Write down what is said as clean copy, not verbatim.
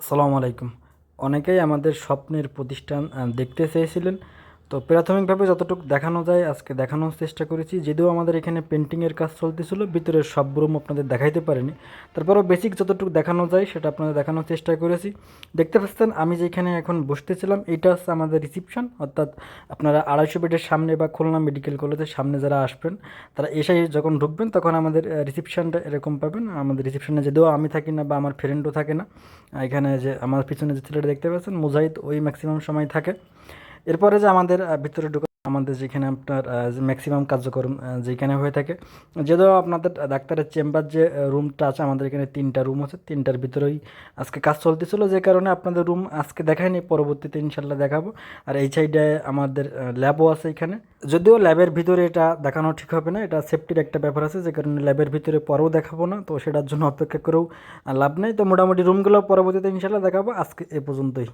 আসসালামু আলাইকুম। অনেকেই আমাদের স্বপ্নের প্রতিষ্ঠান দেখতে চেয়েছিলেন। তো প্রাথমিকভাবে যতটুকু দেখানো যায় আজকে দেখানোর চেষ্টা করেছি। যদিও আমাদের এখানে পেন্টিংয়ের কাজ চলতেছিল, ভিতরের সব রুম আপনাদের দেখাইতে পারিনি। তারপরেও বেসিক যতটুকু দেখানো যায় সেটা আপনাদের দেখানোর চেষ্টা করেছি। দেখতে পাচ্ছেন আমি যেখানে এখন বসতেছিলাম এইটা হচ্ছে আমাদের রিসিপশন, অর্থাৎ আপনারা 250 বেডের সামনে বা খুলনা মেডিকেল কলেজের সামনে যারা আসবেন তারা এসে যখন ঢুকবেন তখন আমাদের রিসিপশনটা এরকম পাবেন। আমাদের রিসিপশনে যদিও আমি থাকি না বা আমার ফ্রেন্ডও থাকে না, এখানে যে আমার পিছনে যে ছেলেটা দেখতে পাচ্ছেন মুজাহিদ, ওই ম্যাক্সিমাম সময় থাকে। এরপরে যে আমাদের ভিতরে ঢুকে আমাদের যেখানে আপনার ম্যাক্সিমাম কার্যক্রম যেখানে হয়ে থাকে, যদিও আপনাদের ডাক্তারের চেম্বার যে রুমটা আছে, আমাদের এখানে 3টা রুম আছে, 3টার ভিতরেই আজকে কাজ চলতেছিল, যে কারণে আপনাদের রুম আজকে দেখায়নি, পরবর্তীতে ইনশাল্লাহ দেখাবো। আর এই সাইডে আমাদের ল্যাবও আছে এখানে। যদিও ল্যাবের ভিতরে এটা দেখানো ঠিক হবে না, এটা সেফটির একটা ব্যাপার আছে, যে কারণে ল্যাবের ভিতরে পরেও দেখাবো না, তো সেটার জন্য অপেক্ষা করেও লাভ নেই। তো মোটামুটি রুমগুলো পরবর্তীতে ইনশাল্লাহ দেখাবো, আজকে এ পর্যন্তই।